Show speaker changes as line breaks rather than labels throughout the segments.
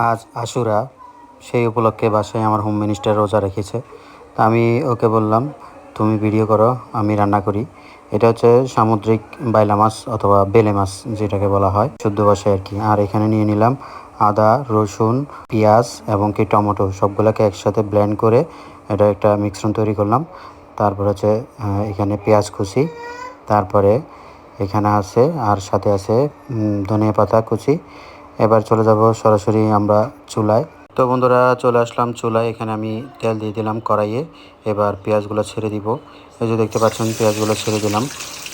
আজ আশুরা, সেই উপলক্ষে বাসায় আমার হোম মিনিস্টার রোজা রেখেছে। তা আমি ওকে বললাম, তুমি ভিডিও করো, আমি রান্না করি। এটা হচ্ছে সামুদ্রিক বাইলা মাছ অথবা বেলে মাছ যেটাকে বলা হয় শুদ্ধ ভাষায় আর কি। আর এখানে নিয়ে নিলাম আদা, রসুন, পেঁয়াজ এবং কি টমেটো, সবগুলোকে একসাথে ব্লেন্ড করে এটা একটা মিশ্রণ তৈরি করলাম। তারপর হচ্ছে এখানে পেঁয়াজ কুচি, তারপরে এখানে আছে আর সাথে আছে ধনিয়া পাতা কুচি। এবার চলে যাব সরাসরি আমরা চুলায়। তো বন্ধুরা, চলে আসলাম চুলায়। এখানে আমি তেল দিয়ে দিলাম কড়াইয়ে। এবার পেঁয়াজগুলো ছেড়ে দিব। এই যে দেখতে পাচ্ছেন পেঁয়াজগুলো ছেড়ে দিলাম।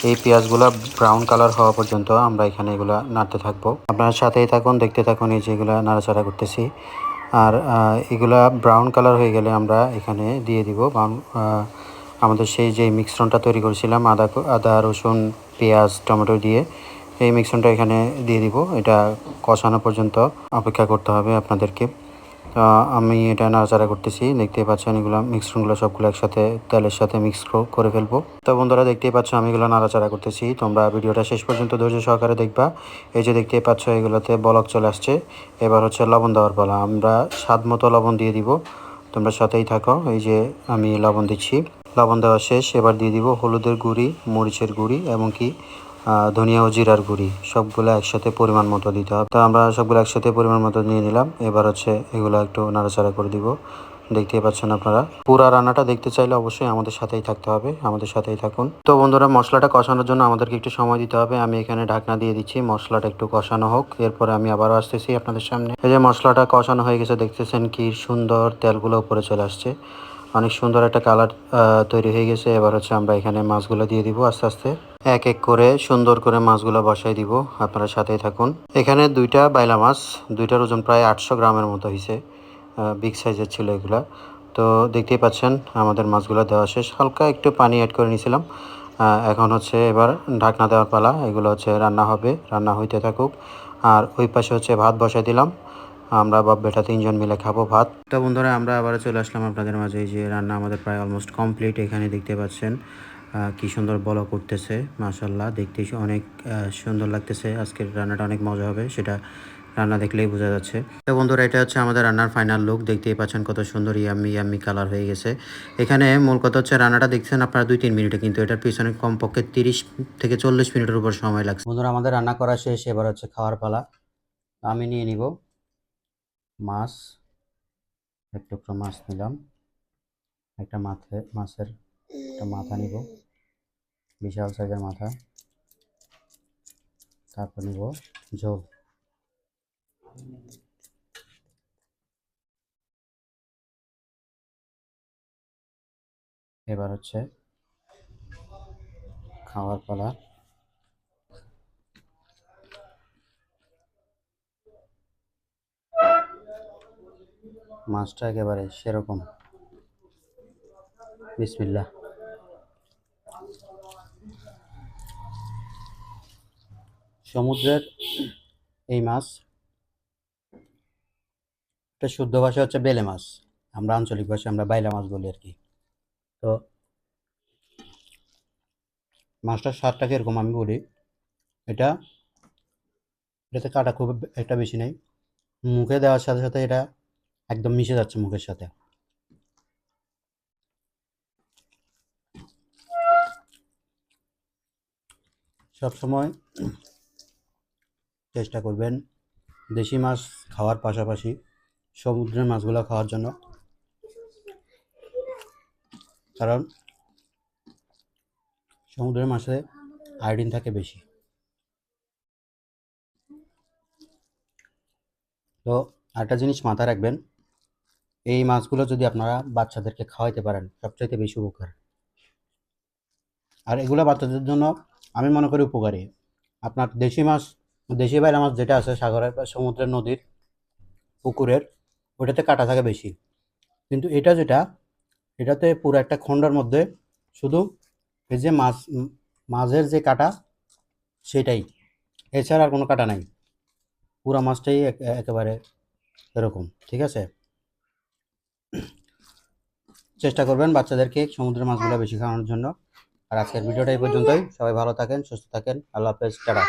এই পেঁয়াজগুলো ব্রাউন কালার হওয়া পর্যন্ত আমরা এখানে এগুলা নাড়তে থাকবো। আপনারা সাথেই থাকুন, দেখতে থাকুন এই যে এগুলা নাড়াচাড়া করতেছি। আর এগুলা ব্রাউন কালার হয়ে গেলে আমরা এখানে দিয়ে দিব আমাদের সেই যে মিশ্রণটা তৈরি করেছিলাম আদা রসুন পেঁয়াজ টমেটো দিয়ে, এই মিশ্রণটা এখানে দিয়ে দিব। এটা কষানো পর্যন্ত অপেক্ষা করতে হবে আপনাদেরকে। আমি এটা নাড়াচাড়া করতেছি, দেখতেই পাচ্ছেন এগুলো মিশ্রণগুলো সবগুলো একসাথে তেলের সাথে মিক্স করে ফেলবো। তো বন্ধুরা, দেখতেই পাচ্ছ আমি এগুলো নাড়াচাড়া করতেছি। তোমরা ভিডিওটা শেষ পর্যন্ত ধৈর্য সহকারে দেখবা। এই যে দেখতেই পাচ্ছ এগুলোতে বলক চলে আসছে। এবার হচ্ছে লবণ দেওয়ার পালা। আমরা স্বাদ মতো লবণ দিয়ে দিব। তোমরা সাথেই থাকো। এই যে আমি লবণ দিচ্ছি। লবণ দেওয়া শেষ। এবার দিয়ে দিব হলুদের গুঁড়ি, মরিচের গুঁড়ি এবং কি ধনিয়া ও জিরার গুঁড়ি, সবগুলো একসাথে পরিমাণ মতো দিতে হবে। তো আমরা সবগুলো একসাথে পরিমাণ মতো নিয়ে নিলাম। এবার হচ্ছে এগুলো একটু নাড়াচাড়া করে দিব। দেখতেই পাচ্ছেন আপনারা। পুরা রান্নাটা দেখতে চাইলে অবশ্যই আমাদের সাথেই থাকতে হবে, আমাদের সাথেই থাকুন। তো বন্ধুরা, মশলাটা কষানোর জন্য আমাদেরকে একটু সময় দিতে হবে। আমি এখানে ঢাকনা দিয়ে দিচ্ছি, মশলাটা একটু কষানো হোক। এরপরে আমি আবারও আসতেছি আপনাদের সামনে। এই যে মশলাটা কষানো হয়ে গেছে, দেখতেছেন কি সুন্দর তেলগুলো উপরে চলে আসছে। অনেক সুন্দর একটা কালার তৈরি হয়ে গেছে। এবার হচ্ছে আমরা এখানে মাছগুলো দিয়ে দিব আস্তে আস্তে। এক এক করে সুন্দর করে মাছগুলো বসাই দিব। আপনারা সাথেই থাকুন। এখানে দুইটা বাইলা মাছ, দুইটার ওজন প্রায় 800 গ্রামের মতো হয়েছে। বিগ সাইজের ছিল এগুলা। তো দেখতেই পাচ্ছেন আমাদের মাছগুলো দেওয়া শেষ। হালকা একটু পানি অ্যাড করে নিয়েছিলাম। এখন হচ্ছে এবার ঢাকনা দেওয়ার পালা। এগুলো হচ্ছে রান্না হবে, রান্না হইতে থাকুক। আর ওই পাশে হচ্ছে ভাত বসাই দিলাম। আমরা বাপ বেটা 3 জন মিলে খাবো ভাত। তো বন্ধুরা, আমরা আবার চলে আসলাম আপনাদের মাঝে। এই যে রান্না আমাদের প্রায় অলমোস্ট কমপ্লিট। এখানে দেখতে পাচ্ছেন কি সুন্দর বলক উঠতেছে। মাশাআল্লাহ, দেখতে অনেক সুন্দর লাগতেছে। আজকের রান্নাটা অনেক মজা হবে, সেটা রান্না দেখলেই বোঝা যাচ্ছে। তো বন্ধুরা, এটা হচ্ছে আমাদের রান্নার ফাইনাল লুক। দেখতেই পাচ্ছেন কত সুন্দর ইয়াম্মি ইয়াম্মি কালার হয়ে গেছে। এখানে মূল কথা হচ্ছে রান্নাটা দেখছেন আপনারা 2-3 মিনিটে, কিন্তু এটার পিছনে কমপক্ষে 30 থেকে 40 মিনিটের উপর সময় লাগছে। বন্ধুরা, আমাদের রান্না করা শেষ। এবার হচ্ছে খাওয়ার পালা। আমি নিয়ে নিব মাছ। এক টুকরো মাছ নিলাম। একটা মাছের একটা মাথা নিব, বিশাল সাইজের মাথা। তারপর নিব ঝোল। এবার হচ্ছে খাওয়ার পালা। মাছটা একেবারে সেরকম। বিসমিল্লাহ। সমুদ্রের এই মাছ, এটা শুদ্ধ ভাষা হচ্ছে বেলে মাছ। আমরা আঞ্চলিক ভাষায় আমরা বাইলা মাছ বলি আর কি। তো মাছটার স্বাদটা কীরকম আমি বলি। এটা এটাতে কাটা খুব একটা বেশি নেই। মুখে দেওয়ার সাথে সাথে এটা একদম মিশে যাচ্ছে মুখের সাথে। সবসময় চেষ্টা করবেন দেশি মাছ খাওয়ার পাশাপাশি সমুদ্রের মাছগুলো খাওয়ার জন্য, কারণ সমুদ্রের মাছে আয়োডিন থাকে বেশি। তো আরেকটা জিনিস মাথায় রাখবেন, এই মাছগুলো যদি আপনারা বাচ্চাদেরকে খাওয়াইতে পারেন সবচাইতে বেশি উপকার। আর এগুলো বাচ্চাদের জন্য আমি মনে করি উপকারী। আপনার দেশি মাছ, দেশি বাইলা মাছ যেটা আছে সাগরের বা সমুদ্রের নদীর পুকুরের, ওটাতে কাটা থাকে বেশি। কিন্তু এটা যেটা, এটাতে পুরো একটা খণ্ডের মধ্যে শুধু এই যে মাছের যে কাটা সেটাই, এছাড়া আর কোনো কাটা নাই। পুরা মাছটাই একেবারে এরকম। ঠিক আছে, চেষ্টা করবেন বাচ্চাদেরকে সমুদ্রের মাছগুলো বেশি খাওয়ানোর জন্য। আর আজকের ভিডিওটা এই পর্যন্তই। সবাই ভালো থাকেন, সুস্থ থাকেন। আল্লাহ হাফেজ, টাটা।